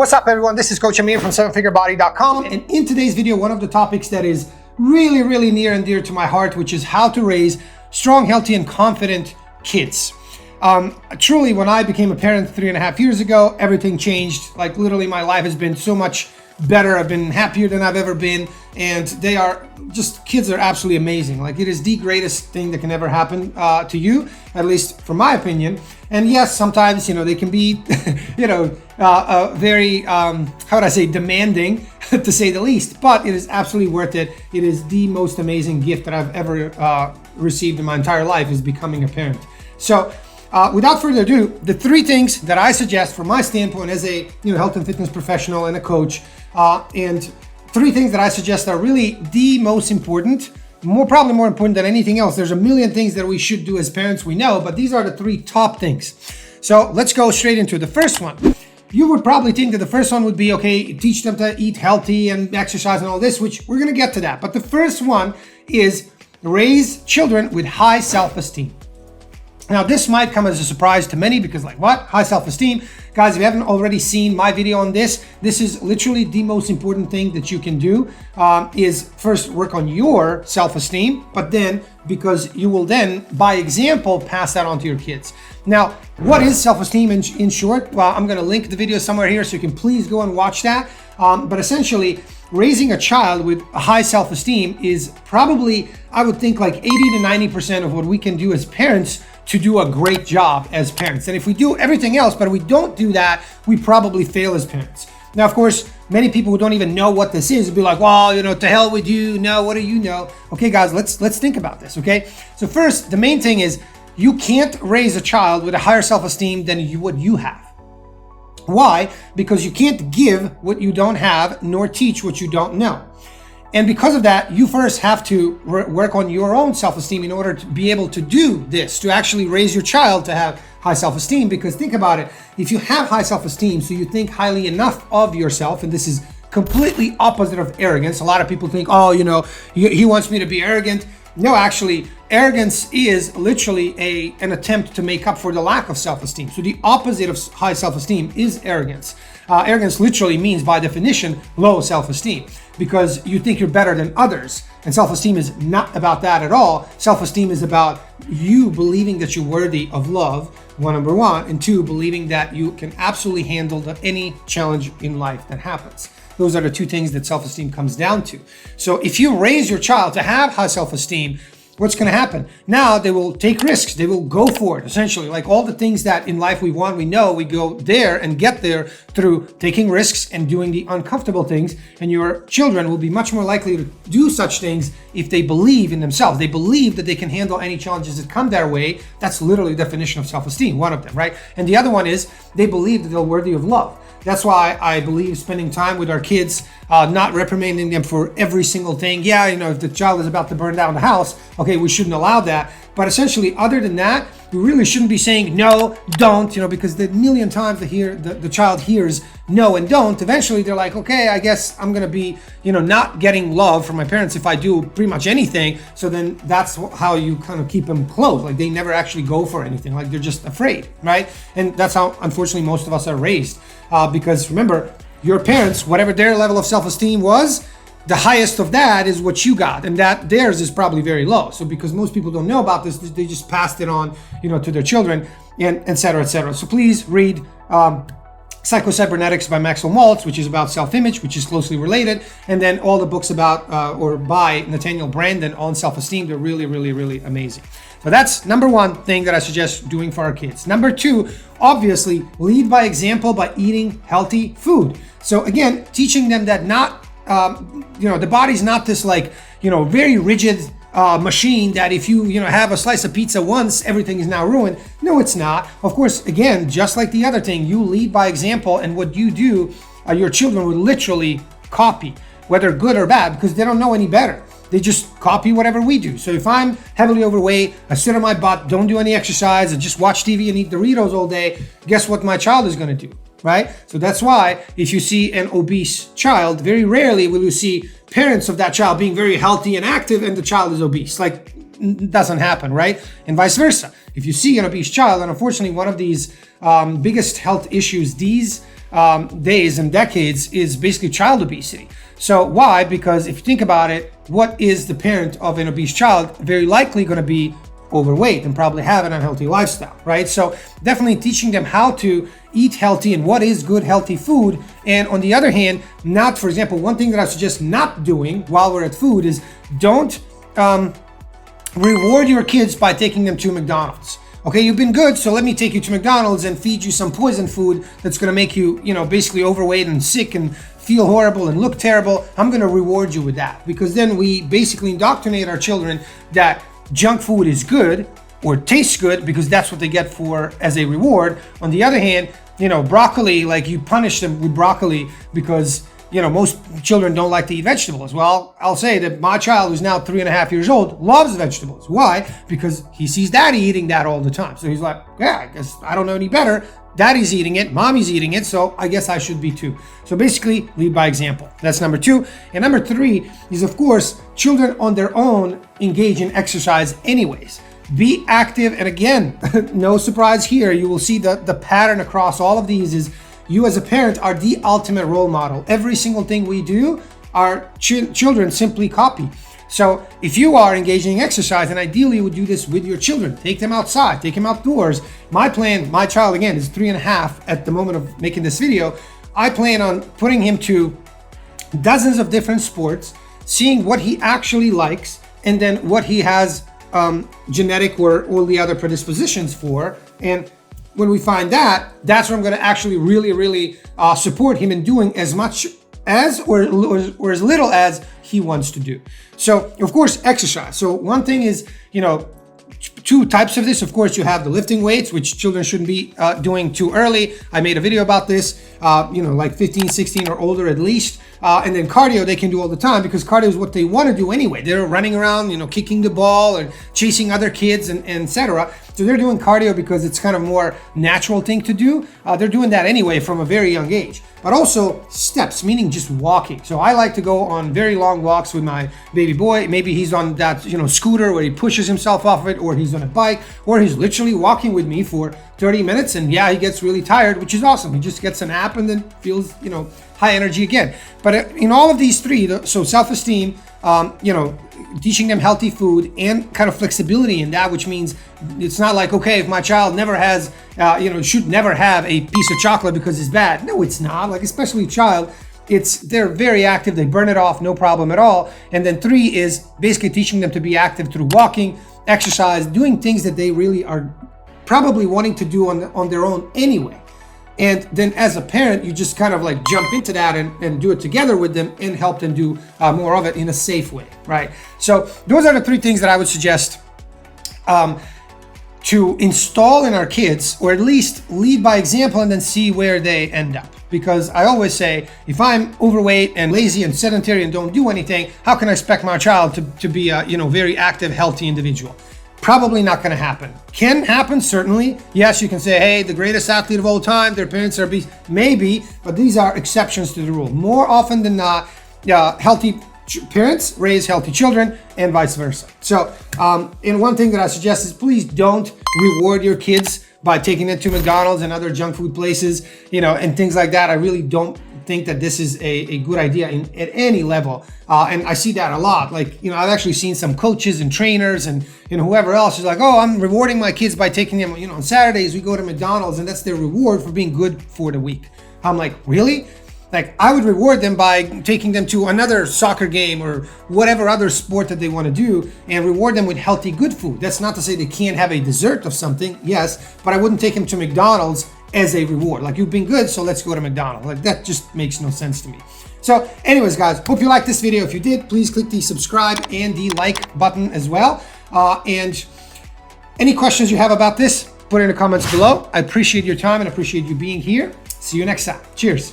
What's up, everyone? This is Coach Amir from sevenfigurebody.com. And in today's video, one of the topics that is really near and dear to my heart, which is how to raise strong, healthy, and confident kids. Truly, when I became a parent 3.5 years ago, everything changed. Like literally, my life has been so much better. I've been happier than I've ever been. And they are just, kids are absolutely amazing. Like it is the greatest thing that can ever happen to you, at least from my opinion. And yes, sometimes, they can be, very, how would I say, demanding to say the least, but it is absolutely worth it. It is the most amazing gift that I've ever received in my entire life, is becoming a parent. So without further ado, the three things that I suggest from my standpoint as a health and fitness professional and a coach, and three things that I suggest are really the most important, probably more important than anything else. There's a million things that we should do as parents, we know, but these are the three top things. So let's go straight into the first one. You would probably think that the first one would be, okay, teach them to eat healthy and exercise and all this, which we're gonna get to that. But the first one is raise children with high self-esteem. Now, this might come as a surprise to many because like, what? High self-esteem? Guys, if you haven't already seen my video on this is literally the most important thing that you can do, is first work on your self-esteem, but then because you will then, by example, pass that on to your kids. Now, what is self-esteem in short? Well, I'm gonna link the video somewhere here so you can please go and watch that. But essentially, raising a child with a high self-esteem is probably, I would think, like 80 to 90% of what we can do as parents to do a great job as parents. And if we do everything else, but we don't do that, we probably fail as parents. Now, of course, many people who don't even know what this is will be like, well, to hell with you. No, what do you know? Okay, guys, let's think about this, okay? So first, the main thing is you can't raise a child with a higher self-esteem than what you have. Why? Because you can't give what you don't have, nor teach what you don't know. And because of that, you first have to work on your own self-esteem in order to be able to do this, to actually raise your child to have high self-esteem. Because think about it, if you have high self-esteem, so you think highly enough of yourself, and this is completely opposite of arrogance. A lot of people think, oh, he wants me to be arrogant. No, actually, arrogance is literally an attempt to make up for the lack of self-esteem. So the opposite of high self-esteem is arrogance. Arrogance literally means, by definition, low self-esteem, because you think you're better than others. And self-esteem is not about that at all. Self-esteem is about you believing that you're worthy of love, number one, and two, believing that you can absolutely handle any challenge in life that happens. Those are the two things that self-esteem comes down to. So if you raise your child to have high self-esteem, what's going to happen? Now they will take risks. They will go for it, essentially. Like all the things that in life we want, we know, we go there and get there through taking risks and doing the uncomfortable things. And your children will be much more likely to do such things if they believe in themselves. They believe that they can handle any challenges that come their way. That's literally the definition of self-esteem, one of them, right? And the other one is they believe that they're worthy of love. That's why I believe spending time with our kids, not reprimanding them for every single thing. Yeah, if the child is about to burn down the house, okay, we shouldn't allow that. But essentially, other than that, we really shouldn't be saying no, don't, because the million times the child hears no and don't, eventually they're like, okay, I guess I'm gonna be, not getting love from my parents if I do pretty much anything. So then that's how you kind of keep them close. Like they never actually go for anything. Like they're just afraid, right? And that's how, unfortunately, most of us are raised. Because remember, your parents, whatever their level of self-esteem was, the highest of that is what you got, and that theirs is probably very low. So because most people don't know about this, they just passed it on, to their children, and et cetera, et cetera. So please read Psycho-Cybernetics by Maxwell Maltz, which is about self-image, which is closely related, and then all the books about or by Nathaniel Branden on self-esteem. They're really amazing. So that's number one thing that I suggest doing for our kids. Number two, obviously, lead by example by eating healthy food. So again, teaching them that the body's not this very rigid machine that if you have a slice of pizza once, everything is now ruined. No, it's not. Of course, again, just like the other thing, you lead by example, and what you do, your children will literally copy, whether good or bad, because they don't know any better. They just copy whatever we do. So if I'm heavily overweight, I sit on my butt, don't do any exercise, and just watch TV and eat Doritos all day, guess what my child is gonna do, right? So that's why if you see an obese child, very rarely will you see parents of that child being very healthy and active and the child is obese. Like doesn't happen, right? And vice versa. If you see an obese child, and unfortunately one of these biggest health issues these days and decades is basically child obesity. So why? Because if you think about it, what is the parent of an obese child? Very likely going to be overweight and probably have an unhealthy lifestyle, right? So definitely teaching them how to eat healthy and what is good healthy food. And on the other hand, not, for example, one thing that I suggest not doing while we're at food is don't reward your kids by taking them to McDonald's. Okay, you've been good, so let me take you to McDonald's and feed you some poison food that's gonna make you, basically overweight and sick and feel horrible and look terrible. I'm gonna reward you with that, because then we basically indoctrinate our children that junk food is good or tastes good because that's what they get for as a reward. On the other hand, broccoli, like you punish them with broccoli because most children don't like to eat vegetables. Well, I'll say that my child, who's now 3.5 years old, loves vegetables. Why? Because he sees daddy eating that all the time. So he's like, yeah, I guess I don't know any better. Daddy's eating it, mommy's eating it, so I guess I should be too. So basically, lead by example. That's number 2. And number 3 is, of course, children on their own engage in exercise anyways. Be active. And again, no surprise here, you will see the pattern across all of these is you as a parent are the ultimate role model. Every single thing we do, our children simply copy. So if you are engaging in exercise, and ideally you would do this with your children, take them outside, take them outdoors. My plan, my child again is 3.5 at the moment of making this video. I plan on putting him to dozens of different sports, seeing what he actually likes, and then what he has genetic or all the other predispositions for. And when we find that, that's where I'm going to actually really support him in doing as much as or as little as he wants to do. So of course, exercise. So one thing is, two types of this. Of course, you have the lifting weights, which children shouldn't be doing too early. I made a video about this, like 15, 16 or older at least. And then cardio they can do all the time, because cardio is what they want to do anyway. They're running around, kicking the ball and chasing other kids and etc. So they're doing cardio because it's kind of more natural thing to do. They're doing that anyway from a very young age. But also steps, meaning just walking. So I like to go on very long walks with my baby boy. Maybe he's on that, scooter where he pushes himself off of it, or he's on a bike, or he's literally walking with me for 30 minutes. And yeah, he gets really tired, which is awesome. He just gets a nap and then feels, high energy again. But in all of these three, so self-esteem, teaching them healthy food and kind of flexibility in that, which means it's not like, okay, if my child never has, should never have a piece of chocolate because it's bad. No, it's not. Like, especially child, they're very active. They burn it off, no problem at all. And then 3 is basically teaching them to be active through walking, exercise, doing things that they really are probably wanting to do on their own anyway. And then as a parent, you just kind of like jump into that and do it together with them and help them do more of it in a safe way, right? So those are the 3 things that I would suggest to install in our kids, or at least lead by example and then see where they end up. Because I always say, if I'm overweight and lazy and sedentary and don't do anything, how can I expect my child to be a very active, healthy individual? Probably not going to happen. Can happen, certainly. Yes, you can say, hey, the greatest athlete of all time, their parents are beast. Maybe, but these are exceptions to the rule. More often than not, healthy parents raise healthy children and vice versa. So, and one thing that I suggest is please don't reward your kids by taking them to McDonald's and other junk food places, and things like that. I really don't think that this is a good idea at any level. And I see that a lot. Like, I've actually seen some coaches and trainers and whoever else is like, oh, I'm rewarding my kids by taking them, on Saturdays we go to McDonald's and that's their reward for being good for the week. I'm like, really? Like, I would reward them by taking them to another soccer game or whatever other sport that they want to do, and reward them with healthy, good food. That's not to say they can't have a dessert of something, yes, but I wouldn't take them to McDonald's as a reward. Like, you've been good, so let's go to McDonald's. Like, that just makes no sense to me. So anyways, guys, hope you liked this video. If you did, please click the subscribe and the like button as well. And any questions you have about this, put it in the comments below. I appreciate your time and appreciate you being here. See you next time. Cheers.